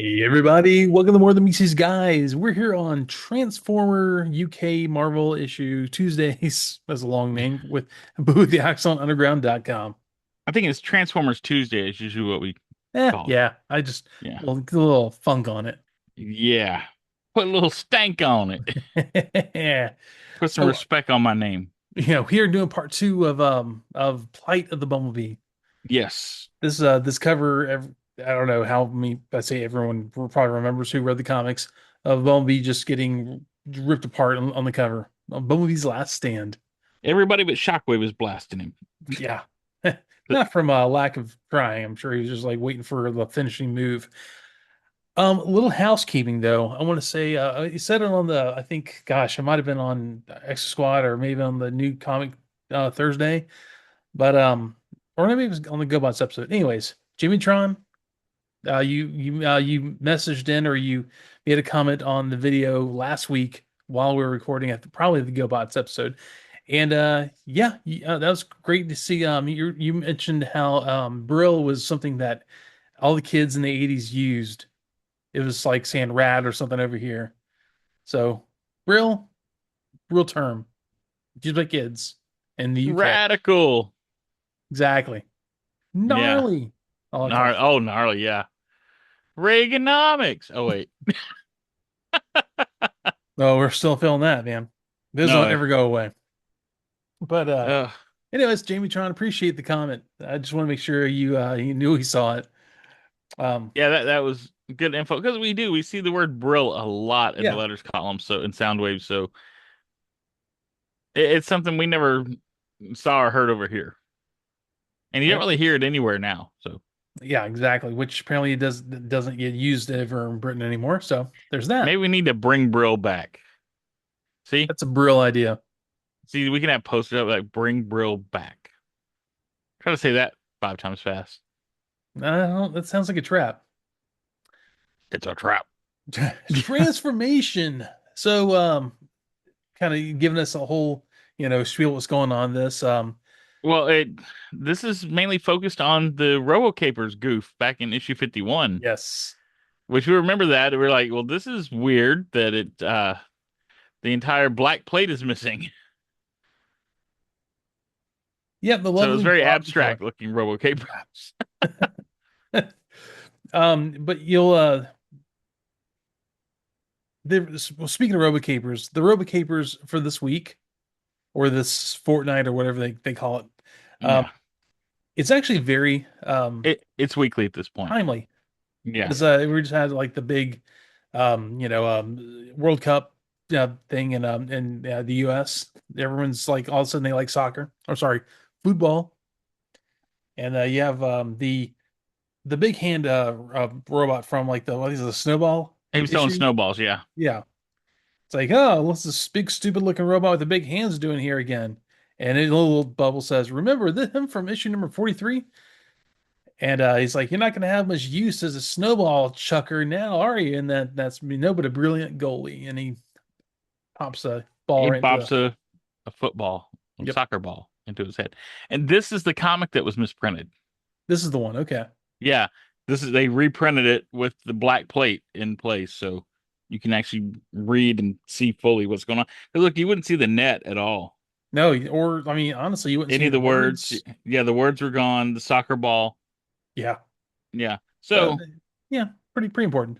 Hey everybody, welcome to Morethanmeetstheseguys. We're here on Transformer UK Marvel issue Tuesdays. That's a long name with booththeaxonunderground.com. I think it's Transformers Tuesday is usually what we call it. Yeah, I just Yeah. well, get a little funk on it. Yeah. Put a little stank on it. Yeah. Put some So, respect on my name. here doing part two of Plight of the Bumblebee. Yes. This cover, I don't know how many, I say everyone probably remembers who read the comics of Bumblebee just getting ripped apart on the cover. Bumblebee's last stand. Everybody but Shockwave was blasting him. Yeah. But Not from a lack of trying. I'm sure he was just like waiting for the finishing move. A little housekeeping though. I want to say you said it on the I think gosh, it might have been on Extra Squad or maybe on the new comic Thursday, but or maybe it was on the GoBots episode. Anyways, Jimmy Tron, you messaged in or you made a comment on the video last week while we were recording at probably the GoBots episode. And yeah, that was great to see. You mentioned how Brill was something that all the kids in the 80s used. It was like saying rad or something over here. So Brill, real term, used by kids in the UK. radical. Exactly. Yeah. Gnarly. All that kind of stuff. Oh, gnarly. Yeah. Reaganomics. Oh, wait. Oh, we're still feeling that, man. This won't No. ever go away. But Uh, anyways, Jamie Tron, appreciate the comment. I just want to make sure you knew he saw it. Um, yeah, that was good info because we see the word Brill a lot in the yeah, letters column, so in sound waves. So it's something we never saw or heard over here. And you don't yep, really hear it anywhere now. So yeah, exactly. Which apparently doesn't get used ever in Britain anymore. So there's that. maybe we need to bring Brill back. See? That's a Brill idea. See, we can have posters up like bring Brill back. Try to say that 5 times fast. That sounds like a trap. It's a trap. Transformation. So kind of giving us a whole spiel what's going on this. Well, it this is mainly focused on the RoboCapers goof back in issue 51, Yes. which we remember that. We are like, well, this is weird that the entire black plate is missing. Yeah, the So it was lovely very Bob color. abstract looking RoboCapers. But you'll well, speaking of RoboCapers, the RoboCapers for this week or this fortnight or whatever they call it, um, Yeah. it's actually very It's weekly at this point. timely Yeah. because we just had like the big World Cup thing in the US. Everyone's like all of a sudden they like soccer or sorry, football. And you have the big hand robot from like the what is it, the snowball He was throwing issue? snowballs, yeah. Yeah. It's like, oh, what's this big stupid looking robot with the big hands doing here again? And a little bubble says, remember him from issue number 43? And he's like, you're not going to have much use as a snowball chucker now, are you? And that's no, but a brilliant goalie. And he pops a ball He right into the. bops a football, a Yep, soccer ball into his head. And this is the comic that was misprinted. this is the one. Okay. Yeah. They reprinted it with the black plate in place, so you can actually read and see fully what's going on. 'Cause look, you wouldn't see the net at all. No, or I mean, honestly, you wouldn't see Any any of of the the words, words. yeah, the words were gone, the soccer ball. Yeah. Yeah. Uh, So, yeah, pretty important.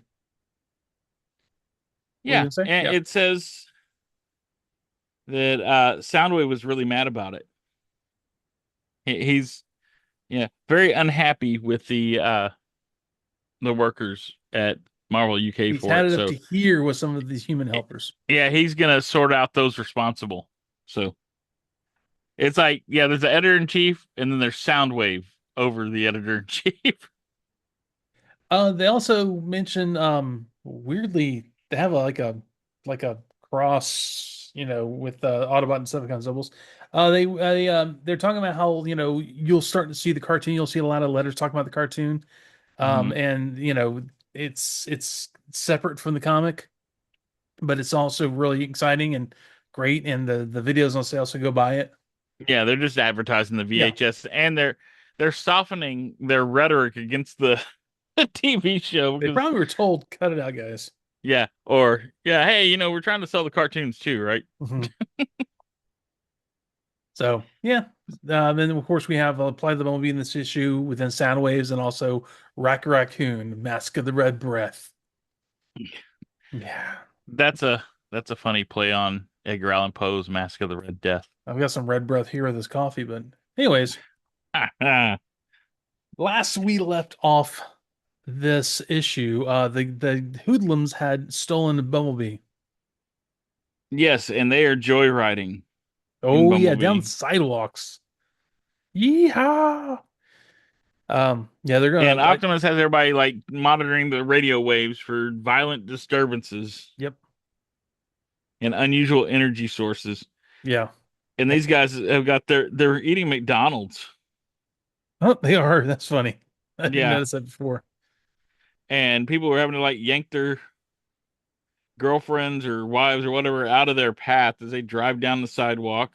What were you yeah, gonna say? and Yeah. it says that Soundwave was really mad about it. He's yeah, very unhappy with the workers at Marvel UK He's for had it. it up to So here with some of these human helpers. yeah, he's gonna sort out those responsible. So it's like yeah, there's the editor in chief, and then there's Soundwave over the editor in chief. They also mention weirdly they have like a cross, with Autobot and Decepticons doubles. They're talking about how you'll start to see the cartoon. You'll see a lot of letters talking about the cartoon, Hmm. and it's separate from the comic, but it's also really exciting and great. And the videos on sale, so go buy it. Yeah, they're just advertising the Yeah, VHS, and they're softening their rhetoric against the a TV show They because probably were told, cut it out, guys. yeah, or yeah, hey, we're trying to sell the cartoons too, right? Mhm. So yeah, then of course we have Apply the Bumblebee in this issue within Soundwaves, and also Raccoon, Mask of the Red Breath. Yeah, That's a funny play on Edgar Allan Poe's Mask of the Red Death. I've got some red breath here with this coffee, but anyways, last we left off this issue, the hoodlums had stolen Bumblebee. Yes, and they are joyriding in Oh yeah, down Bumblebee. sidewalks. Yeehaw! Yeah, they're And gonna. Optimus has everybody like monitoring the radio waves for violent disturbances Yep. and unusual energy sources. Yeah. And these guys have got they're eating McDonald's. Oh, they are. That's funny. I didn't Yeah. notice that before. And people were having to like yank their girlfriends or wives or whatever out of their path as they drive down the sidewalk.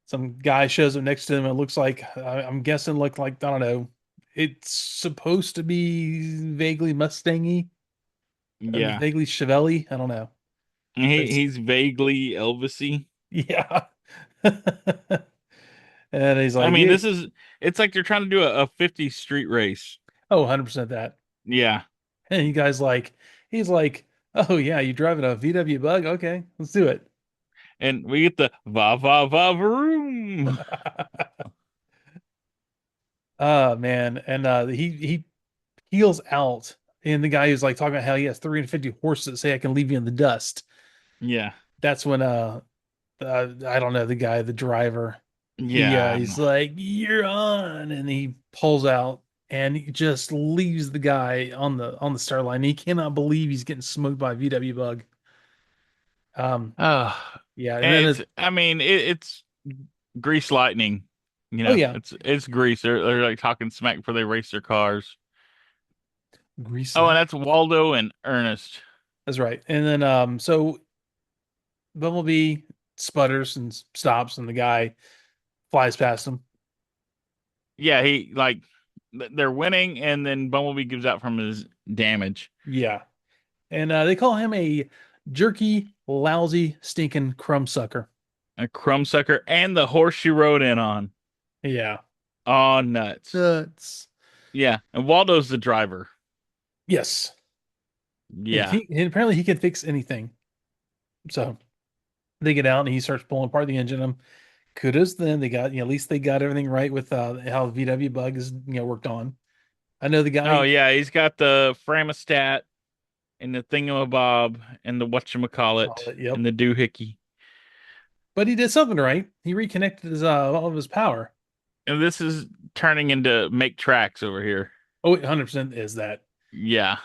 Some guy shows up next to him. It looks like I'm guessing looked like I don't know. It's supposed to be vaguely Mustangy, Yeah. vaguely Chevelle. I don't know. It's He's vaguely Elvisy. yeah. And he's I like, mean, yeah. it's like they're trying to do a 50 street race. Oh, 100% that. Yeah. And you guys like, he's like, oh yeah, you driving a VW Bug? Okay, let's do it. And we get the va va va vroom. Man, and he peels out, and the guy who's like talking about how he has 350 horses that say I can leave you in the dust. Yeah. That's when I don't know the guy, the driver. Yeah. He's like, "You're on," and he pulls out and he just leaves the guy on the start line. He cannot believe he's getting smoked by a VW Bug. Um, Uh, yeah, and and then it's I mean it's grease lightning. oh yeah, It's grease. They're like talking smack before they race their cars. grease Oh, and light. that's Waldo and Ernest. That's right. And then so Bumblebee sputters and stops, and the guy flies past him. Yeah, he like they're winning, and then Bumblebee gives out from his damage. Yeah. And they call him a jerky, lousy, stinking crumb sucker. A crumb sucker and the horse she rode in on. Yeah. Oh, nuts. Nuts. Yeah, and Waldo's the driver. Yes. Yeah. And apparently he can fix anything. So they get out and he starts pulling apart the engine. Kudos then. They got, at least they got everything right with how VW Bug is, worked on. I know the Oh guy, yeah, he's got the Framostat and the thingamabob and the whatchamacallit yep. and the doohickey. But he did something right. He reconnected all of his power. And this is turning into make tracks over here. Oh, 100% is that. Yeah.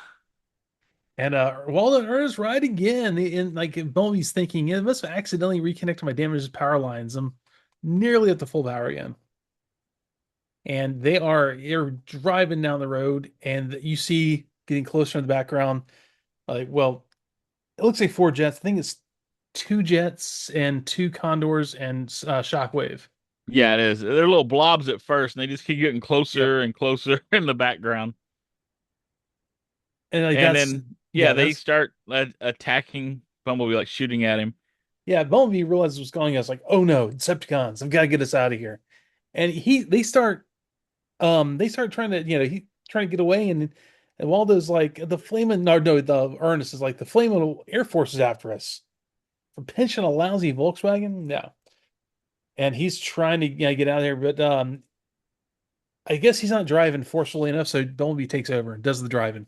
And Waldo and Ernest ride again. And like Bumblebee's thinking, it must have accidentally reconnected my damaged power lines. I'm nearly at the full power again. And they're driving down the road, and you see getting closer in the background, like, well, it looks like four jets. I think it's two jets and two Condors and Shockwave. Yeah, it is. They're little blobs at first, and they just keep getting Yep. closer and closer in the background. And like And that's then, yeah, yeah, they that's start attacking Bumblebee, like shooting at him. yeah. Bumblebee realizes what's going on. It's like, oh no, Decepticons! I've got to get us out of here. And they start trying to, he trying to get away, and Waldo's like the flaming no, the Ernest is like the flaming Air Force is after us for pinching a lousy Volkswagen. No. And he's trying to get out of there, but I guess he's not driving forcefully enough, so Bumblebee takes over and does the driving.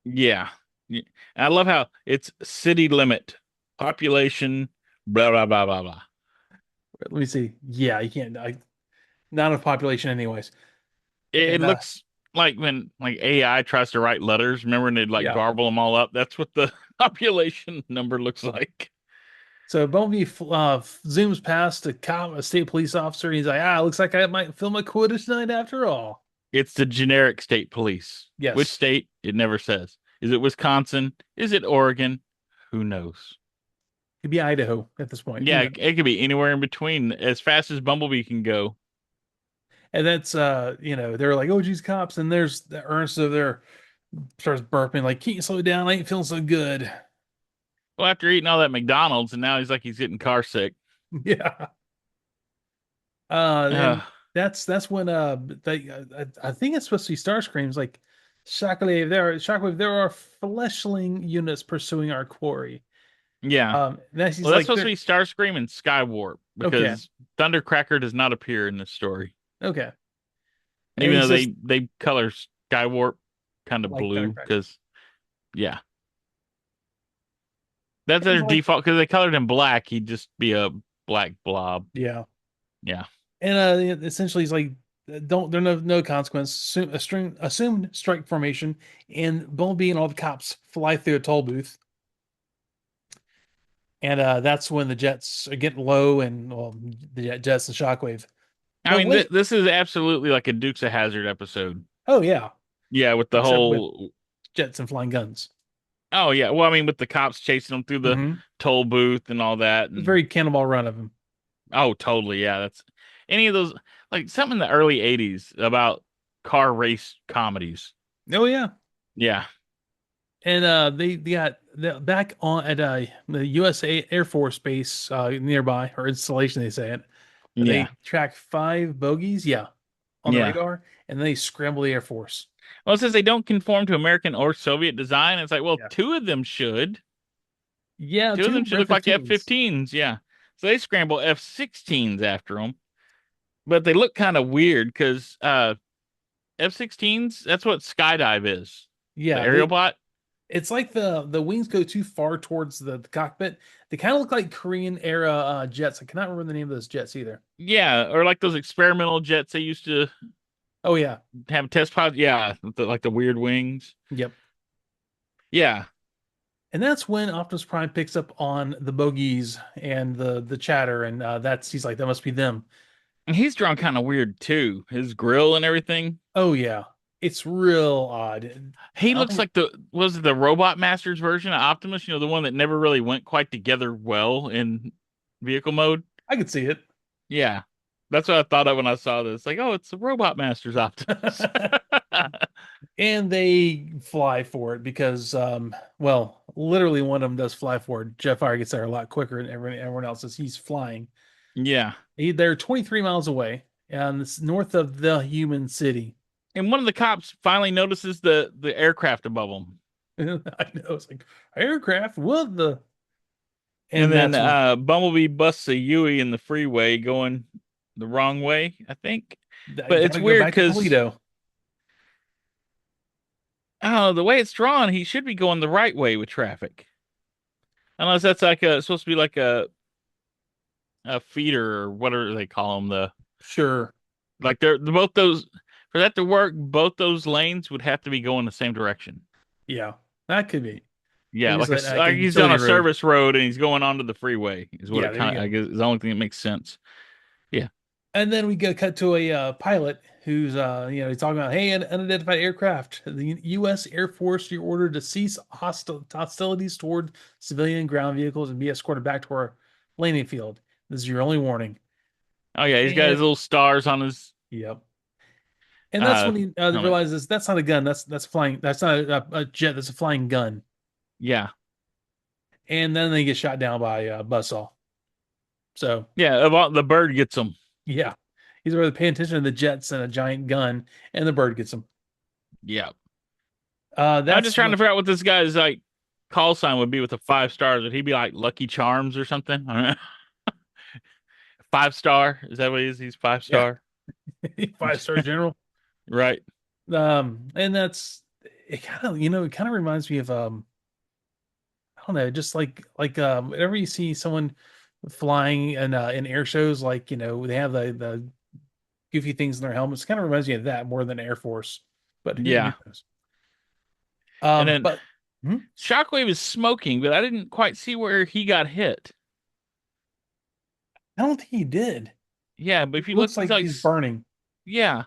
Yeah. Yeah. And I love how it's city limit, population, blah, blah, blah, blah, blah. Let me see. Yeah, you can't. Not enough population, anyways. It And looks like when like AI tries to write letters, remember, and they'd like yeah, garble them all up. That's what the population number looks like. so Bumblebee zooms past a state police officer. He's like, looks like I might film a quota tonight after all. It's the generic state police. Which Yes, state? It never says. Is it Wisconsin? Is it Oregon? Who knows? could be Idaho at this point. Who Yeah, knows? it could be anywhere in between, as fast as Bumblebee can go. And that's they're like, oh geez, cops, and there's the Ernst over there starts burping like, can't you slow down? I ain't feeling so good. Well, after eating all that McDonald's, and now he's like he's getting car sick. Yeah. Uh, And that's when I think it's supposed to be Starscream's like, Shockwave, there are fleshling units pursuing our quarry. yeah. And he's Well, that's like, supposed to they're be Starscream and Skywarp okay, because Thundercracker does not appear in this story, okay. And even he though says they color Skywarp kind of like blue Thundercracker. because yeah, that's And he's their like, default because they colored him black. He'd just be a black blob. yeah. Yeah, And essentially he's like, don't there no consequence. Assumed strike formation, and Bumblebee and all the cops fly through a toll booth. And that's when the jets are getting low, and well, the jets and Shockwave. I But mean wait, this is absolutely like a Dukes of Hazzard episode. oh yeah, Yeah, with the except with whole jets and flying guns. oh yeah, well I mean with the cops chasing them through the Mm-hmm. toll booth and all that, and Very Cannonball Run of him. oh totally yeah, that's any of those like something in the early '80s about car race comedies. Oh yeah, Yeah, and they got back on at the USA Air Force Base nearby, or installation they say it. yeah, They track five bogies, yeah, on the yeah. radar, and they scramble the Air Force. Well, it says they don't conform to American or Soviet design. It's like, well, Yeah, two of them should. yeah, Two of them two should Air look like 15s. F-15s. Yeah. So they scramble F-16s after them, but they look kind of weird because F-16s, that's what skydive is. The Yeah, aerial they. bot. It's like the wings go too far towards the cockpit. They kind of look like Korean era jets. I cannot remember the name of those jets either. Yeah, or like those experimental jets they used to Oh yeah, have test pilots. Yeah, like the weird wings. yep. Yeah. And that's when Optimus Prime picks up on the bogies and the chatter, and that's he's like, that must be them. And he's drawn kind of weird too. His grill and everything. Oh yeah, it's real odd. He looks Oh, like the was it the Robot Masters version of Optimus, the one that never really went quite together well in vehicle mode. I could see it. Yeah. That's what I thought of when I saw this. Like, oh, it's the Robot Masters Optimus. And they fly for it because, well, literally one of them does fly for it. Jetfire gets there a lot quicker than everyone else as he's flying. Yeah. They're 23 miles away, and it's north of the human city. And one of the cops finally notices the aircraft above them. I know it's like aircraft. What the? And And then that's when Bumblebee busts a Yui in the freeway going the wrong way, I think. I But it's gotta go weird back to because Toledo. oh, the way it's drawn, he should be going the right way with traffic. Unless that's like a supposed to be like a feeder or whatever they call them. The Sure. like they're both those for that to work, both those lanes would have to be going the same direction. Yeah, that could be. Yeah, Maybe it's like a like he's on utility a road. service road and he's going onto the freeway is what Yeah, it there you kind of I go. guess is the only thing that makes sense. Yeah. And then we go cut to a pilot who's he's talking about, hey, an unidentified aircraft. The U.S. Air Force, you're ordered to cease hostilities toward civilian ground vehicles and be escorted back to our landing field. This is your only warning. Oh yeah, he's got his And little stars on his yep. And that's when he helmet. realizes that's not a gun. That's flying. That's not a jet. That's a flying gun. Yeah. And then they get shot down by Buzzsaw. So Yeah, the bird gets him. yeah, he's really paying attention to the jets and a giant gun, and the bird gets him. Yeah. I'm just That's trying to what. figure out what this guy's like call sign would be with the 5 stars. Would he be like Lucky Charms or something? I don't know. 5 star? Is that what he is? He's five Yeah, star? 5-star general. Right. And that's it. It kind of reminds me of I don't know, just whenever you see someone flying in air shows, like they have the goofy things in their helmets. Kind of reminds me of that more than Air Force, but who Yeah. knows? And then But hmm? Shockwave is smoking, but I didn't quite see where he got hit. I don't think he did. Yeah, but if It you look, looks he's like like, he's burning. yeah,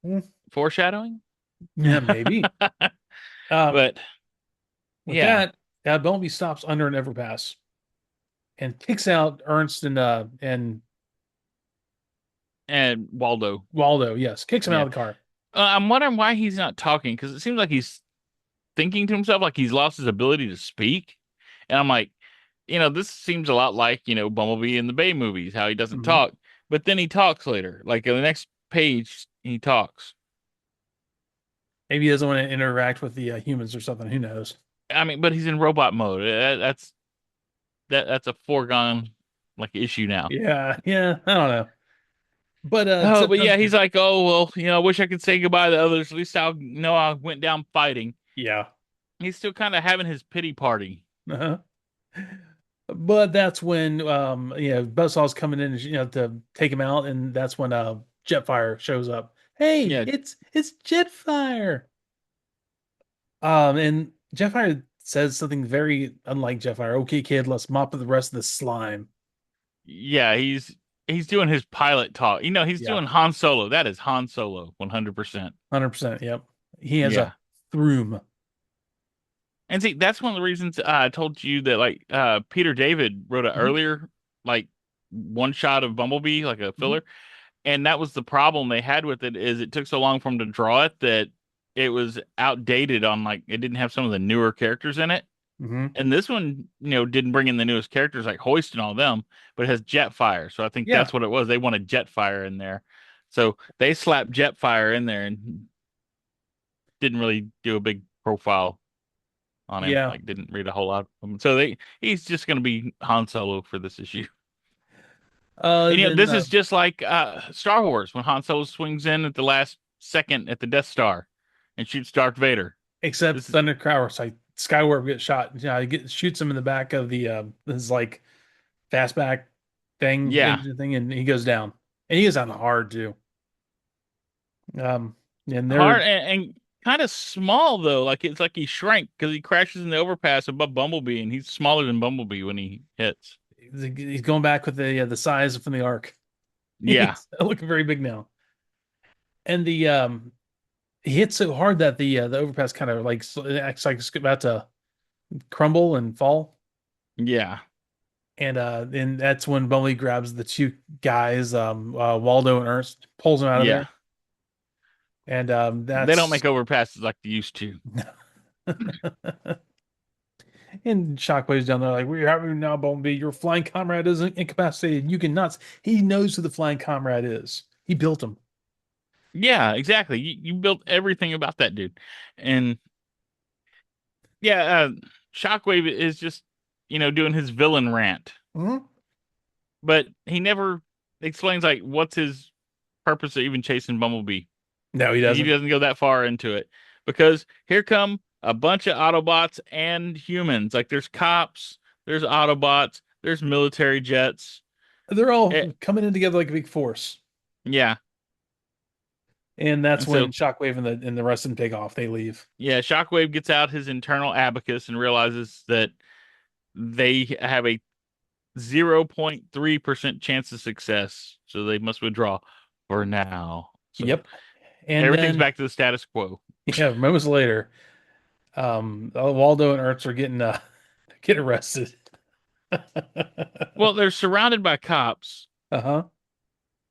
Hmm, foreshadowing. yeah, maybe. Um, But with yeah, that, Bumblebee stops under an overpass and kicks out Ernst and and Waldo. Waldo, yes, kicks him out Yeah. of the car. I'm wondering why he's not talking because it seems like he's thinking to himself, like he's lost his ability to speak. And I'm like, this seems a lot like, Bumblebee in the Bay movies, how he doesn't Hmm. talk, but then he talks later. Like in the next page, he talks. Maybe he doesn't want to interact with the humans or something. Who knows? I mean, but he's in robot mode. That's a foregone like issue now. Yeah, yeah, I don't know. But Oh, but yeah, Decepticons he's get like, oh well, I wish I could say goodbye to others. At least I'll know I went down fighting. yeah. He's still kind of having his pity party. Uh-huh. But that's when Buzzsaw's coming in, to take him out, and that's when Jetfire shows up. Hey, Yeah, it's Jetfire. And Jetfire says something very unlike Jetfire. Okay, kid, let's mop up the rest of the slime. yeah, he's doing his pilot talk. He's Yeah, doing Han Solo. That is Han Solo, 100%. 100%. Yep. He has a Yeah. throom. And see, that's one of the reasons I told you that like Peter David wrote an Mhm, earlier like one shot of Bumblebee, like a mhm. filler. And that was the problem they had with it is it took so long for him to draw it that it was outdated on like it didn't have some of the newer characters in it. Hmm. And this one, didn't bring in the newest characters like Hoist and all them, but it has Jetfire. So I think Yeah, that's what it was. They wanted Jetfire in there. So they slapped Jetfire in there and didn't really do a big profile on him. yeah. Like didn't read a whole lot of him. So he's just gonna be Han Solo for this issue. And Then this is just like Star Wars when Han Solo swings in at the last second at the Death Star and shoots Darth Vader. except This is Thundercrower, like Skywarp gets shot. Yeah, shoots him in the back of the his like fastback thing, yeah. engine thing, and he goes down. And he goes down hard too. Um, and they're Hard and kind of small though. Like it's like he shrank because he crashes in the overpass above Bumblebee, and he's smaller than Bumblebee when he hits. he's going back with the size from the arc. Yeah, He's looking very big now. And the he hits so hard that the overpass kind of like acts like it's about to crumble and fall. yeah, And that's when Bumblebee grabs the two guys, Waldo and Ernst, pulls them out of yeah. there. And They don't that's make overpasses like they used to. and Shockwave's down there like, we're having now, Bumblebee. Your flying comrade is incapacitated. You cannot. He knows who the flying comrade is. He built him. Yeah, exactly. You built everything about that dude, and yeah, Shockwave is just doing his villain rant, Mhm. but he never explains like what's his purpose of even chasing Bumblebee. No, he He doesn't. doesn't go that far into it because here come a bunch of Autobots and humans. Like there's cops, there's Autobots, there's military jets. They're all Eh, coming in together like a big force. yeah. And that's And when so Shockwave and the rest of them take off. They leave. yeah, Shockwave gets out his internal abacus and realizes that they have a 0.3% chance of success. So they must withdraw for now. So Yep. And everything's then back to the status quo. yeah, moments later, Waldo and Ertz are getting get arrested. Well, they're surrounded by cops. Uh-huh.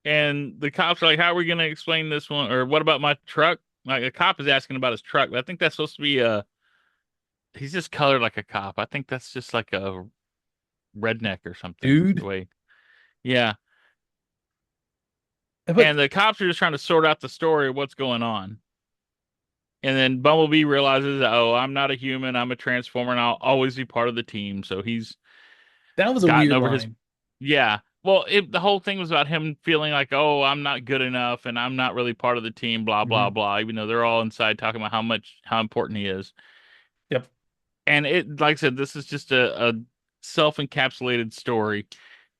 And the cops are like, "How are we going to explain this one?" Or what about my truck? Like a cop is asking about his truck, but I think that's supposed to be he's just colored like a cop. I think that's just like a redneck or something. The Dude. way, yeah. But And the cops are just trying to sort out the story of what's going on. And then Bumblebee realizes, "Oh, I'm not a human. I'm a transformer, and I'll always be part of the team." So he's that was a gotten weird over his, line. yeah. Well, the whole thing was about him feeling like, oh, I'm not good enough and I'm not really part of the team, blah, blah, Hmm. blah, even though they're all inside talking about how important he is. Yep. And like I said, this is just a self-encapsulated story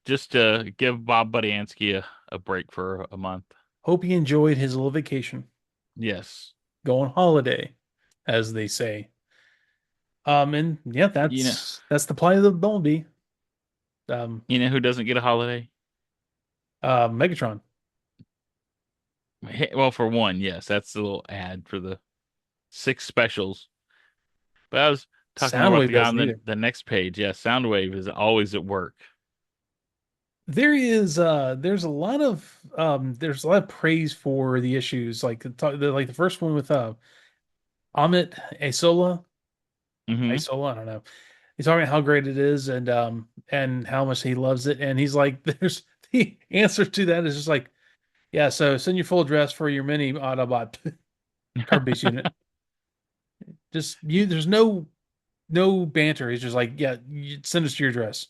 just to give Bob Budiansky a break for a month. Hope he enjoyed his little vacation. Yes. Go on holiday, as they say. And yeah, You know, that's the plight of the Bumblebee. Um, who doesn't get a holiday? Megatron. Well, for one, yes, that's the little ad for the six specials. But I was talking more about Soundwave the guy on doesn't the, either. the next page. Yeah, Soundwave is always at work. there's a lot of praise for the issues like the first one with Amit Asola Hmm. Isola, I don't know. He's talking about how great it is and how much he loves it. And he's like, there's the answer to that is just like, yeah, so send your full address for your mini Autobot card base unit. Just you there's no banter. He's just like, yeah, you send us your address.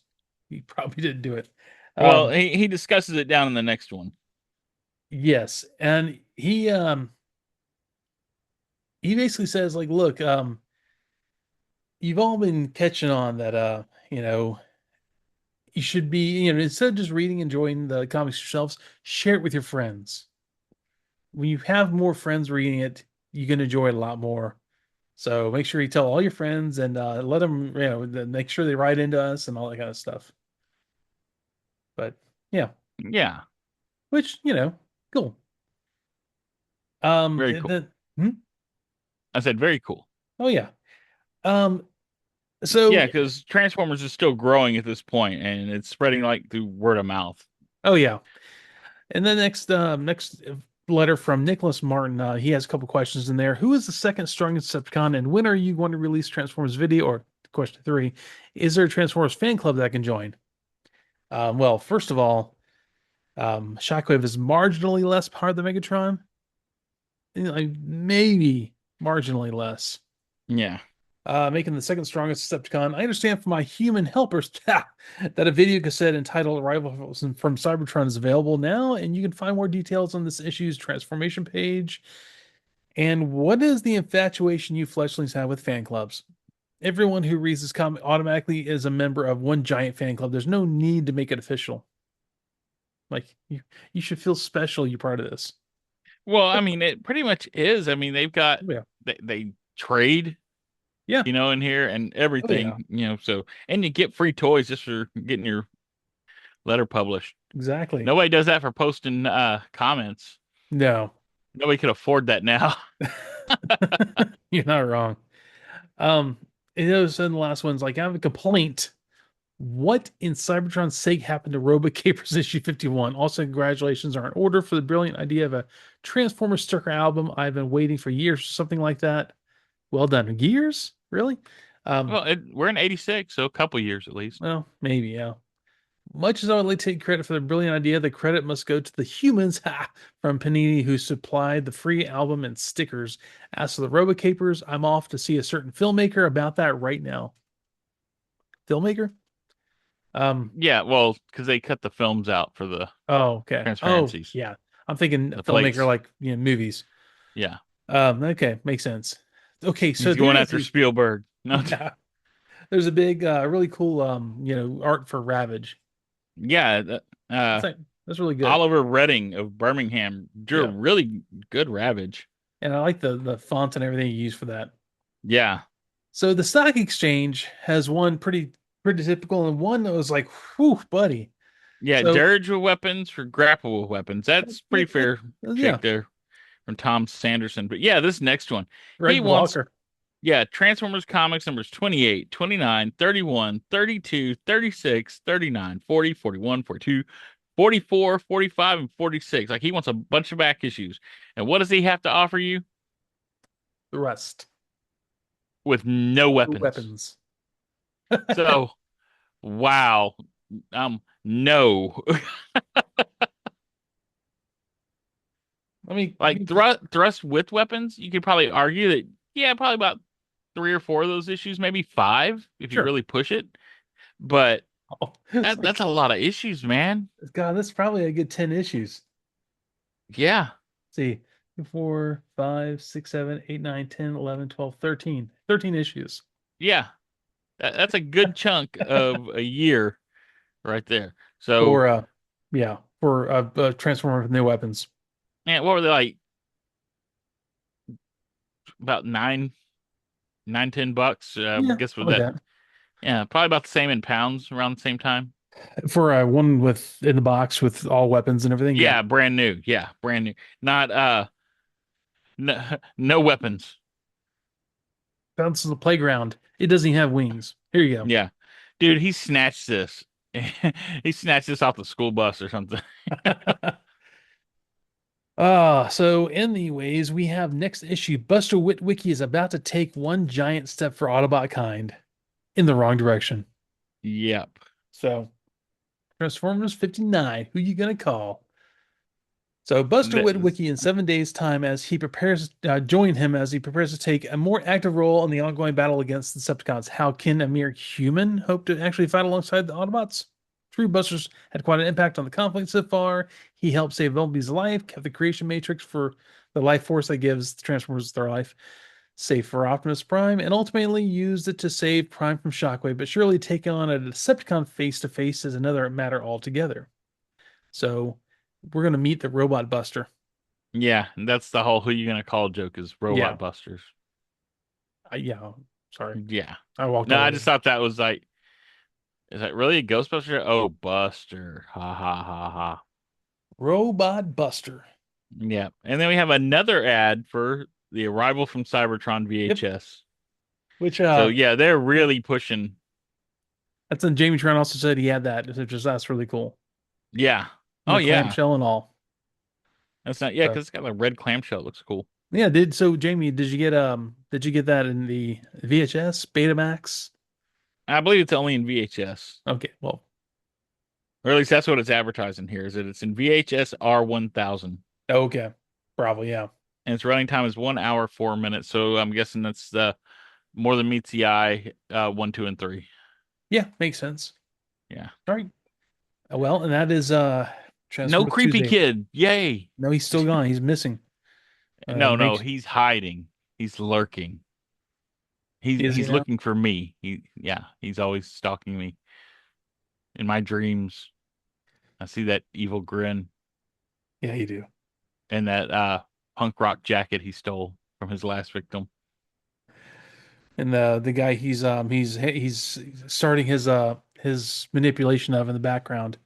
He probably didn't do it. Well, Um, he discusses it down in the next one. yes. And he basically says, like, look, you've all been catching on that you know, you should be, instead of just reading, enjoying the comics yourselves, share it with your friends. When you have more friends reading it, you can enjoy it a lot more. So make sure you tell all your friends and let them, make sure they write into us and all that kind of stuff. But yeah, Yeah, which, cool. very And cool. then, hmm? I said very cool. Oh yeah. Um, Yeah, so, because Transformers is still growing at this point, and it's spreading like through word of mouth. oh yeah. And then next letter from Nicholas Martin. He has a couple questions in there. Who is the second strongest Decepticon, and when are you going to release Transformers video? Or question three, is there a Transformers fan club that I can join? Well, first of all, Shockwave is marginally less powered than Megatron. Like maybe marginally less. Yeah. Making the second strongest Decepticon. I understand from my human helpers that a video cassette entitled Arrival from Cybertron is available now, and you can find more details on this issue's transformation page. And what is the infatuation you fleshlings have with fan clubs? Everyone who reads this comic automatically is a member of one giant fan club. There's no need to make it official. Like you should feel special. You're part of this. Well, I mean, it pretty much is. I mean, they've got Oh, yeah. they trade, Yeah. in here and Oh yeah. everything, so and you get free toys just for getting your letter published. Exactly. Nobody does that for posting comments. No, Nobody could afford that now. you're not wrong. Um, and those and the last one's like I have a complaint. What in Cybertron's sake happened to Robo Capers issue 51? Also, congratulations are in order for the brilliant idea of a Transformers sticker album. I've been waiting for years for something like that. Well done. Years? Really? Um, Well, we're in '86, so a couple years at least. well, maybe, yeah. Much as I would like to take credit for the brilliant idea, the credit must go to the humans from Panini who supplied the free album and stickers. As for the Robocapers, I'm off to see a certain filmmaker about that right now. Filmmaker? Um, Yeah, well, because they cut the films out for the oh, okay. Oh, transparencies, yeah. I'm thinking a the filmmaker plates. like, movies. Yeah, Okay, makes sense. Okay, so he's there going is after Spielberg. No, yeah, there's a big, really cool, art for Ravage. yeah, That's like, that's really good. Oliver Redding of Birmingham drew a Yeah. really good Ravage. And I like the font and everything you use for that. Yeah, So the stock exchange has one pretty typical and one that was like, whew, buddy. yeah, So dirge with weapons for grapple with weapons. That's pretty fair yeah, shake there from Tom Sanderson. But yeah, this next one, he Greg wants, Walker. yeah, Transformers comics numbers 28, 29, 31, 32, 36, 39, 40, 41, 42, 44, 45, and 46. Like he wants a bunch of back issues. And what does he have to offer you? The rest. With no No weapons. weapons. So, wow. No. Let Like me thrust with weapons, you could probably argue that, yeah, probably about three or four of those issues, maybe five if you sure. really push it. But Oh, it's that's like, a lot of issues, man. God, that's probably a good 10 issues. Yeah. See, 4, 5, 6, 7, 8, 9, 10, 11, 12, 13. 13 issues. Yeah. That's a good chunk of a year right there. So, For yeah, for Transformer with new weapons. man, what were they like? About nine, $10. I Yeah, guess with something that. like Yeah, probably about the same in pounds around the same time. that. For one with in the box with all weapons and everything. Yeah. Yeah, brand new. Yeah, brand new. Not no weapons. Bounces the playground. It doesn't even have wings. Here you go. Yeah. Dude, he snatched this He snatched this off the school bus or something. So anyways, we have next issue. Buster Witwicky is about to take one giant step for Autobot kind in the wrong direction. Yep. So Transformers 59, who you gonna call? So Buster This, Witwicky in 7 days' time as he prepares, join him as he prepares to take a more active role in the ongoing battle against the Decepticons. How can a mere human hope to actually fight alongside the Autobots? True, Buster's had quite an impact on the conflict so far. He helped save Bumblebee's life, kept the creation matrix for the life force that gives the Transformers their life, safe for Optimus Prime, and ultimately used it to save Prime from Shockwave. But surely taking on a Decepticon face to face is another matter altogether. So we're going to meet the Robot Buster. yeah, that's the whole who you gonna call joke is Yeah. Robot Busters. Yeah. Sorry. Yeah. I walked No, all I over just that. thought that was like, is that really a Ghostbuster? Oh, Buster. Ha ha ha ha. Robot Buster. Yeah. And then we have another ad for the Arrival from Cybertron Yep. VHS. Which So yeah, they're really pushing. that's when Jamie Tran also said he had that, which is that's really cool. Yeah. And Oh the yeah. clamshell and all. That's not, yeah, So because it's got like red clamshell. It looks cool. yeah, Jamie, did you get that in the VHS, Betamax? I believe it's only in VHS. Okay, well, Or at least that's what it's advertising here, is that it's in VHS R1000. okay. Probably, yeah. And its running time is 1 hour, 4 minutes. So I'm guessing that's the More Than Meets the Eye, 1, 2, and 3. Yeah, makes sense. Yeah. All right. Well, and that is No Transformers creepy Tuesday. kid. Yay. No, he's still gone. He's missing. No, no, Makes he's hiding. He's lurking. He's Is he he's now? looking for me. Yeah, he's always stalking me in my dreams. I see that evil grin Yeah, you do. and that punk rock jacket he stole from his last victim. And the guy he's starting his manipulation of in the background.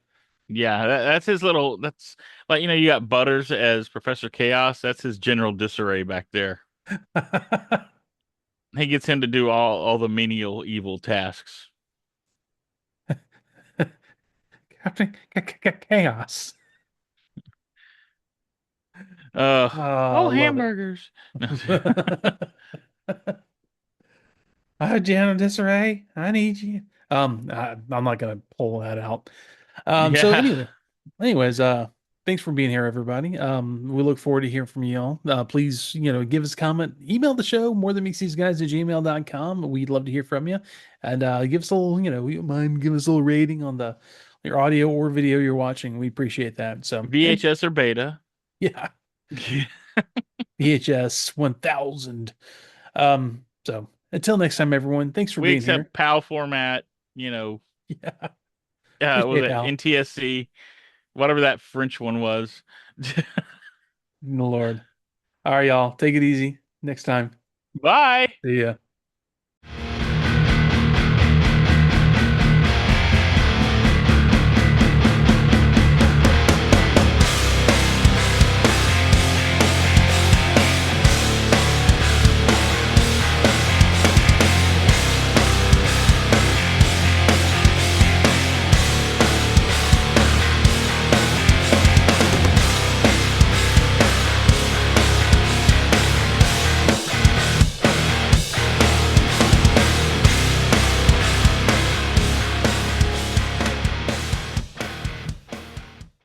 Yeah, that's his little. That's like you got Butters as Professor Chaos. That's his general disarray back there. He gets him to do all the menial evil tasks. Captain Chaos. Uh, Oh, oh, I love it. hamburgers. No. Jana Disarray, I need you. I'm not gonna pull that out. So Yeah. anyways, thanks for being here, everybody. We look forward to hearing from you all. Please, give us a comment, email the show, more than meets these guys at gmail.com. We'd love to hear from you. And give us a little, we don't mind, give us a little rating on your audio or video you're watching. We appreciate that. So, and VHS or beta. yeah, VHS 1000. So until next time, everyone, thanks for We being here. accept PAL format, you know, Yeah, what was appreciate it, it Al. NTSC, whatever that French one was. Lord. All right, y'all. Take it easy. Next time. Bye. See ya.